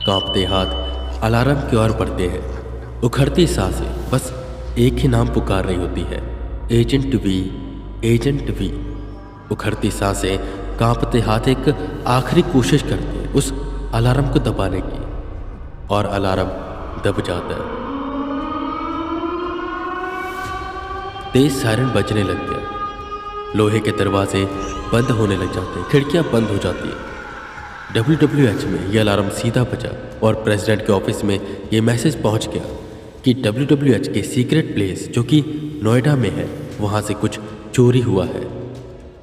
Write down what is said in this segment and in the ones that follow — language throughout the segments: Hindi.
कांपते हाथ अलार्म की ओर बढ़ते हैं। उखड़ती सांसें बस एक ही नाम पुकार रही होती है, एजेंट वी, एजेंट वी। उखड़ती सांसें, कांपते हाथ एक आखिरी कोशिश करते हैं उस अलार्म को दबाने की, और अलार्म दब जाता है। तेज सायरन बजने लग गया। लोहे के दरवाजे बंद होने लग जाते हैं, खिड़कियां बंद हो जाती हैं। WWH में यह अलार्म सीधा बजा और प्रेसिडेंट के ऑफिस में यह मैसेज पहुंच गया कि WWH के सीक्रेट प्लेस जो कि नोएडा में है, वहां से कुछ चोरी हुआ है।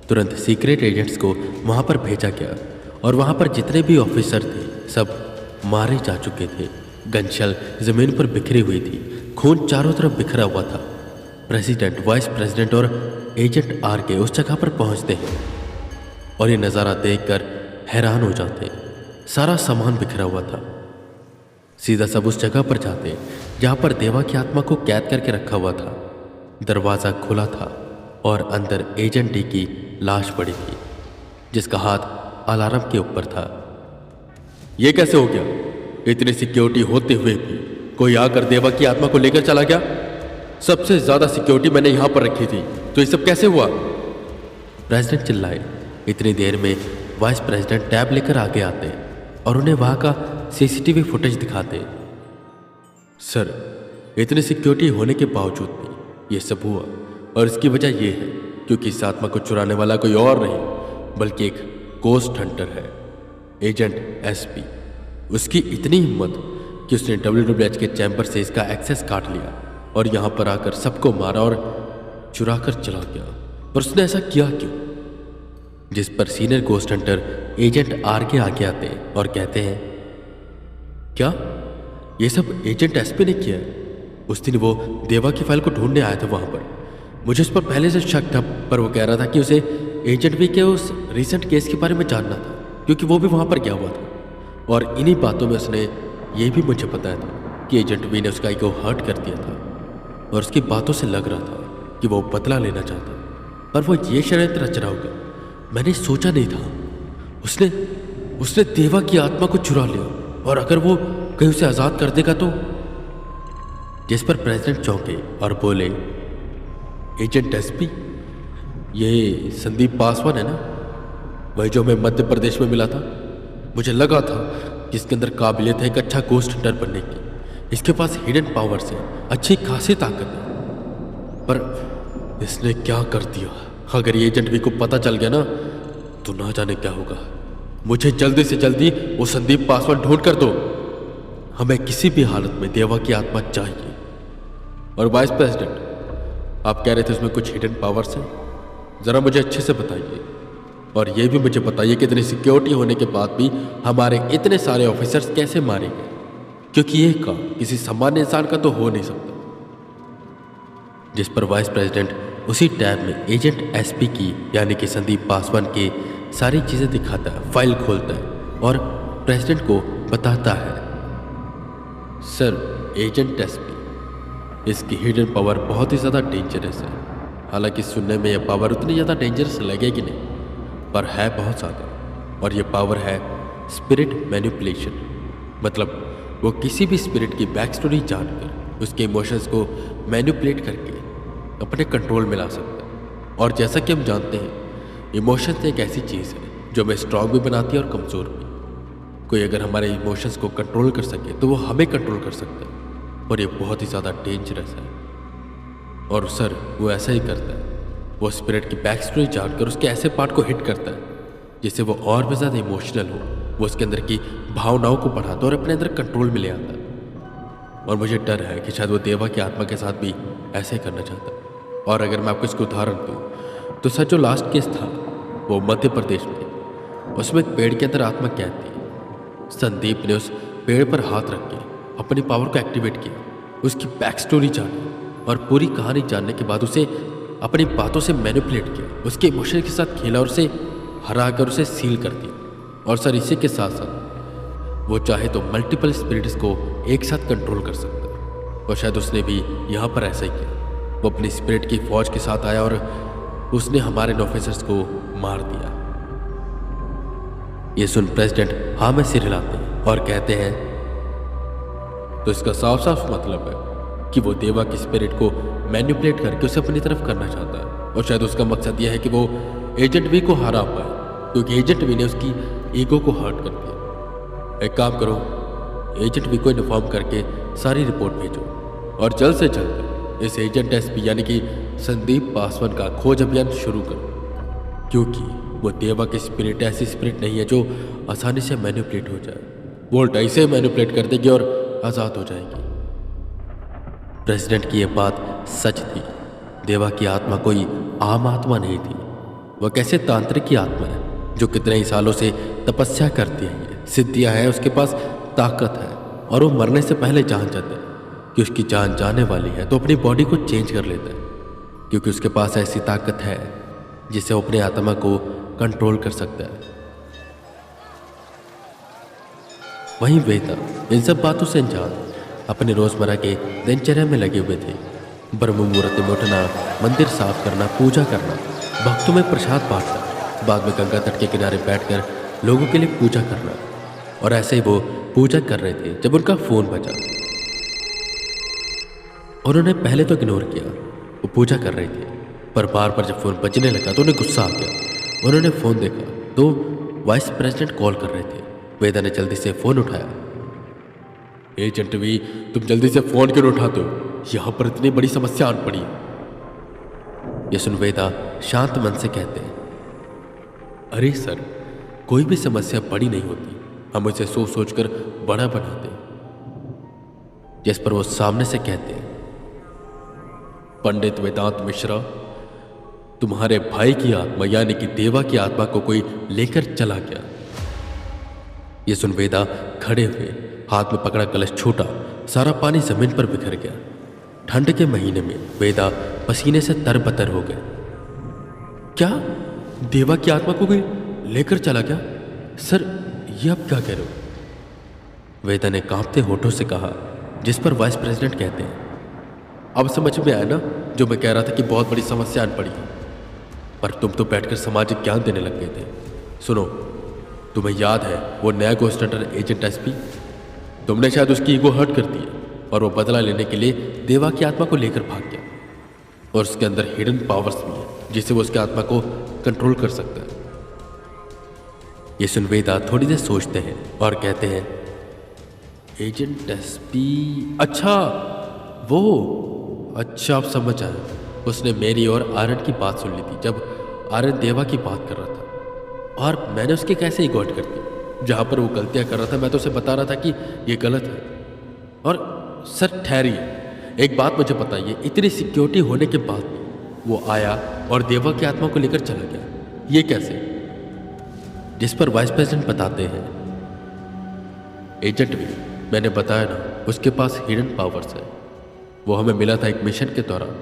तुरंत सीक्रेट एजेंट्स को वहां पर भेजा गया और वहां पर जितने भी ऑफिसर थे सब मारे जा चुके थे। गनशल जमीन पर बिखरी हुई थी, खून चारों तरफ बिखरा हुआ था। प्रेसिडेंट, वाइस प्रेसिडेंट और एजेंट RK उस जगह पर पहुंचते हैं और ये नज़ारा देखकर हैरान हो जाते हैं। सारा सामान बिखरा हुआ था। सीधा सब उस जगह पर जाते हैं जहां पर देवा की आत्मा को कैद करके रखा हुआ था। दरवाज़ा खुला था और अंदर एजेंट D की लाश पड़ी थी, जिसका हाथ अलार्म के ऊपर था। यह कैसे हो गया? इतनी सिक्योरिटी होते हुए भी कोई आकर देवा की आत्मा को लेकर चला गया? सबसे ज्यादा सिक्योरिटी मैंने यहां पर रखी थी, तो ये सब कैसे हुआ? प्रेसिडेंट चिल्लाए। इतनी देर में वाइस प्रेसिडेंट टैब लेकर आगे आते और उन्हें वहां का CCTV फुटेज दिखाते। सर, इतनी सिक्योरिटी होने के बावजूद भी ये सब हुआ, और इसकी वजह यह है क्योंकि इस आत्मा को चुराने वाला कोई और नहीं बल्कि एक गोस्ट हंटर है, एजेंट SP। उसकी इतनी हिम्मत कि उसने WWH के चैम्बर से इसका एक्सेस काट लिया और यहाँ पर आकर सबको मारा और चुरा कर चला गया। पर उसने ऐसा किया क्यों? जिस पर senior ghost Hunter agent RK आगे आते हैं और कहते हैं, क्या ये सब एजेंट SP ने किया है? उस दिन वो देवा की फाइल को ढूंढने आया था वहां पर। मुझे उस पर पहले से शक था, पर वो कह रहा था कि उसे एजेंट V के उस रिसेंट केस के बारे में जानना था, क्योंकि वो भी वहां पर गया हुआ था। और इन्हीं बातों में उसने ये भी मुझे बताया था कि एजेंट V ने उस गाय को हर्ट कर दिया था, और उसकी बातों से लग रहा था कि वो बदला लेना चाहता, पर वो ये षड्यंत्र रच रहा होगा। मैंने सोचा नहीं था उसने देवा की आत्मा को चुरा लिया, और अगर वो कहीं उसे आजाद कर देगा तो। जिस पर प्रेसिडेंट चौंके और बोले, एजेंट SP, ये संदीप पासवान है ना, वही जो हमें मध्य प्रदेश में मिला था? मुझे लगा था कि इसके अंदर काबिलियत है एक अच्छा गोस्ट हंटर बनने की। इसके पास हिडन पावर्स है, अच्छी खासी ताकत है, पर इसने क्या कर दिया? अगर ये एजेंट V को पता चल गया ना, तो ना जाने क्या होगा। मुझे जल्दी से जल्दी वो संदीप पासवान ढूंढ कर दो। हमें किसी भी हालत में देवा की आत्मा चाहिए। और वाइस प्रेसिडेंट, आप कह रहे थे उसमें कुछ हिडन पावर्स हैं, जरा मुझे अच्छे से बताइए। और ये भी मुझे बताइए कि इतनी सिक्योरिटी होने के बाद भी हमारे इतने सारे ऑफिसर्स कैसे मारे गए, क्योंकि ये काम किसी सामान्य इंसान का तो हो नहीं सकता। जिस पर वाइस प्रेसिडेंट उसी टैब में एजेंट SP की यानी कि संदीप पासवान की सारी चीज़ें दिखाता है, फाइल खोलता है और प्रेसिडेंट को बताता है, सर, एजेंट SP, इसकी हिडन पावर बहुत ही ज़्यादा डेंजरस है। हालांकि सुनने में यह पावर उतनी ज़्यादा डेंजरस लगेगी नहीं, पर है बहुत ज़्यादा। और ये पावर है स्पिरिट मैनिपुलेशन। मतलब वो किसी भी स्पिरिट की बैक स्टोरी जानकर उसके इमोशंस को मैनिपुलेट करके अपने कंट्रोल में ला सकता है। और जैसा कि हम जानते हैं, इमोशंस एक ऐसी चीज़ है जो हमें स्ट्रांग भी बनाती है और कमज़ोर भी। कोई अगर हमारे इमोशंस को कंट्रोल कर सके तो वो हमें कंट्रोल कर सकता है, और ये बहुत ही ज़्यादा डेंजरस है। और सर, वो ऐसा ही करता है। वो स्पिरिट की बैक स्टोरी जानकर उसके ऐसे पार्ट को हिट करता है जिससे वो और भी ज़्यादा इमोशनल हो, वो उसके अंदर की भावनाओं को बढ़ाता है और अपने अंदर कंट्रोल में ले आता है। और मुझे डर है कि शायद वो देवा की आत्मा के साथ भी ऐसे ही करना चाहता है। और अगर मैं आपको इसको उदाहरण दूँ तो सर, जो लास्ट केस था वो मध्य प्रदेश में, उसमें एक पेड़ के अंदर आत्मा कैद थी। संदीप ने उस पेड़ पर हाथ रख के अपनी पावर को एक्टिवेट किया, उसकी बैक स्टोरी जानी और पूरी कहानी जानने के बाद उसे अपनी बातों से मैनिपुलेट किया, उसके इमोशन के साथ खेला और उसे हरा कर उसे सील कर दिया। और सर, इसी के साथ साथ वो चाहे तो मल्टीपल स्पिरिट्स को एक साथ कंट्रोल कर सकता है, और शायद उसने भी यहाँ पर ऐसा ही किया। वो अपनी स्पिरिट की फौज के साथ आया और उसने हमारे ऑफिसर्स को मार दिया। ये सुन प्रेसिडेंट हाँ में सिर हिलाते हैं और कहते हैं, तो इसका साफ साफ मतलब है कि वो देवा की स्पिरिट को मैनिपुलेट करके उसे अपनी तरफ करना चाहता है। और शायद उसका मकसद यह है कि वो एजेंट वी को हरा पाए, क्योंकि एजेंट वी ने उसकी ईगो को हर्ट कर दिया। एक काम करो, एजेंट वी को इन्फॉर्म करके सारी रिपोर्ट भेजो और जल्द से जल्द इस एजेंट एसपी यानी कि संदीप पासवान का खोज अभियान शुरू करो, क्योंकि वो देवा की स्पिरिट ऐसी स्पिरिट नहीं है जो आसानी से मैनिपुलेट हो जाए। वो ऐसे मैनिपुलेट कर देगी और आज़ाद हो जाएगी। प्रेसिडेंट की यह बात सच थी। देवा की आत्मा कोई आम आत्मा नहीं थी। वह कैसे तांत्रिक की आत्मा है जो कितने ही सालों से तपस्या करती है, सिद्धियां हैं, उसके पास ताकत है और वो मरने से पहले जान जाता है कि उसकी जान जाने वाली है तो अपनी बॉडी को चेंज कर लेता है, क्योंकि उसके पास ऐसी ताकत है जिससे वो अपने आत्मा को कंट्रोल कर सकता है। वहीं वेदा इन सब बातों से अनजान अपने रोजमर्रा के दिनचर्या में लगे हुए थे। ब्रह्म मुहूर्त में उठना, मंदिर साफ करना, पूजा करना, भक्तों में प्रसाद बांटना, बाद में गंगा तट के किनारे बैठकर लोगों के लिए पूजा करना। और ऐसे ही वो पूजा कर रहे थे जब उनका फोन बजा। उन्होंने पहले तो इग्नोर किया, वो पूजा कर रहे थे, पर बार बार जब फोन बजने लगा तो उन्हें गुस्सा आ गया। उन्होंने फोन देखा तो वाइस प्रेसिडेंट कॉल कर रहे थे। वेदा ने जल्दी से फोन उठाया। एजेंट वी, तुम जल्दी से फोन क्यों उठाते हो? यहां पर इतनी बड़ी समस्या आन पड़ी। ये सुन वेदा शांत मन से कहते हैं, अरे सर, कोई भी समस्या बड़ी नहीं होती, हम उसे सोच सोच कर बड़ा बनाते हैं। जिस पर वो सामने से कहते हैं, पंडित वेदांत मिश्रा, तुम्हारे भाई की आत्मा यानी कि देवा की आत्मा को कोई लेकर चला गया। ये सुन वेदा खड़े हुए, हाथ में पकड़ा कलश छूटा, सारा पानी जमीन पर बिखर गया। ठंड के महीने में वेदा पसीने से तरबतर हो गए। क्या देवा की आत्मा को कोई लेकर चला गया? सर, ये आप क्या कह रहे हो? वेदा ने कांपते होठों से कहा, जिस पर वाइस प्रेसिडेंट कहते हैं, अब समझ में आया ना जो मैं कह रहा था कि बहुत बड़ी समस्या आन पड़ी है। पर तुम तो बैठकर सामाजिक ज्ञान देने लग गए थे। सुनो, तुम्हें याद है वो नया घोस्ट हंटर एजेंट एसपी? तुमने शायद उसकी ईगो हर्ट कर दी है और वो बदला लेने के लिए देवा की आत्मा को लेकर भाग गया। और उसके अंदर हिडन पावर्स भी है जिससे वो उसकी आत्मा को कंट्रोल कर सकता है। ये सुन वेदा थोड़ी देर सोचते हैं और कहते हैं, एजेंट एसपी? अच्छा, वो, अच्छा अब समझ आया। उसने मेरी और आर्यन की बात सुन ली थी जब आर्यन देवा की बात कर रहा था, और मैंने उसके कैसे ईगो हर्ट कर दी। जहाँ पर वो गलतियाँ कर रहा था मैं तो उसे बता रहा था कि ये गलत है। और सर ठहरिए, एक बात मुझे बताइए, इतनी सिक्योरिटी होने के बाद भी वो आया और देवा की आत्मा को लेकर चला गया, ये कैसे? जिस पर वाइस प्रेसिडेंट बताते हैं, एजेंट भी, मैंने बताया ना, उसके पास हिडन पावर्स है। वो हमें मिला था एक मिशन के दौरान।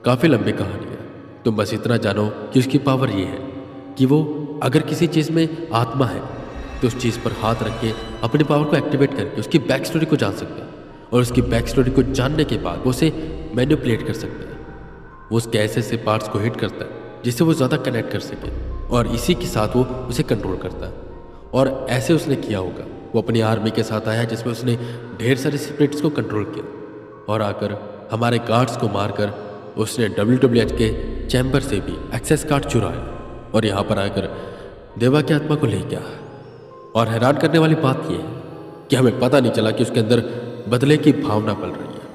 काफ़ी लंबी कहानी है, तुम बस इतना जानो कि उसकी पावर ये है कि वो अगर किसी चीज़ में आत्मा है तो उस चीज़ पर हाथ रख के अपनी पावर को एक्टिवेट करके उसकी बैक स्टोरी को जान सकता है, और उसकी बैक स्टोरी को जानने के बाद वो उसे मैनिपुलेट कर सकता है। वो उसके ऐसे पार्ट्स को हिट करता है जिससे वो ज़्यादा कनेक्ट कर सके, और इसी के साथ वो उसे कंट्रोल करता है। और ऐसे उसने किया होगा। वो अपनी आर्मी के साथ आया जिसमें उसने ढेर सारे स्पिरिट्स को कंट्रोल किया, और आकर हमारे गार्ड्स को मारकर उसने WWH के चैम्बर से भी एक्सेस कार्ड चुराया और यहाँ पर आकर देवा की आत्मा को ले गया। और हैरान करने वाली बात यह है कि हमें पता नहीं चला कि उसके अंदर बदले की भावना पल रही है।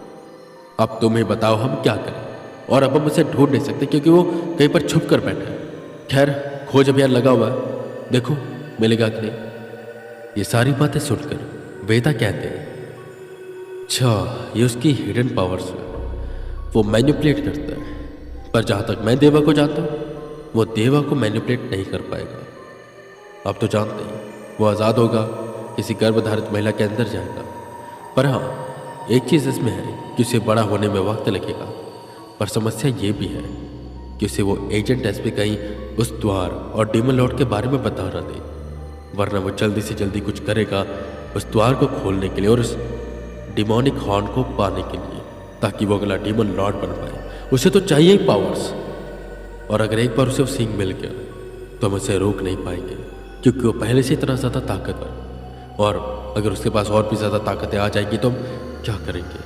अब तुम ही बताओ हम क्या करें, और अब हम उसे ढूंढ नहीं सकते क्योंकि वो कहीं पर छुप कर बैठा है। खैर, खोज अभियान लगा हुआ है, देखो मिलेगा कि नहीं। ये सारी बातें सुनकर वेदा कहते हैं, अच्छा ये उसकी हिडन पावर्स है, वो मैनिपुलेट करता है। पर जहाँ तक मैं देवा को जानता हूँ, वो देवा को मैनिपुलेट नहीं कर पाएगा। अब तो जानते हैं वो आज़ाद होगा, किसी गर्भधारित महिला के अंदर जाएगा। पर हाँ, एक चीज़ इसमें है कि उसे बड़ा होने में वक्त लगेगा। पर समस्या ये भी है कि उसे वो एजेंट एसपी कहीं उस द्वार और डीमन लॉर्ड के बारे में बता रहा दे, वरना वो जल्दी से जल्दी कुछ करेगा उस द्वार को खोलने के लिए और उस डिमोनिक हॉर्न को पाने के लिए, ताकि वो अगला डीमन लॉर्ड बन पाए। उसे तो चाहिए ही पावर्स, और अगर एक बार उसे वो सिंह मिल गया तो हम उसे रोक नहीं पाएंगे, क्योंकि वो पहले से इतना ज़्यादा ताकतवर। और अगर उसके पास और भी ज़्यादा ताकतें आ जाएंगी तो हम क्या करेंगे।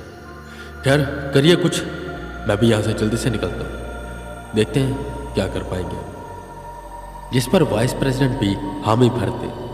खैर करिए कुछ, मैं भी यहाँ से जल्दी से निकलता हूँ, देखते हैं क्या कर पाएंगे। जिस पर वाइस प्रेसिडेंट भी हामी भरते।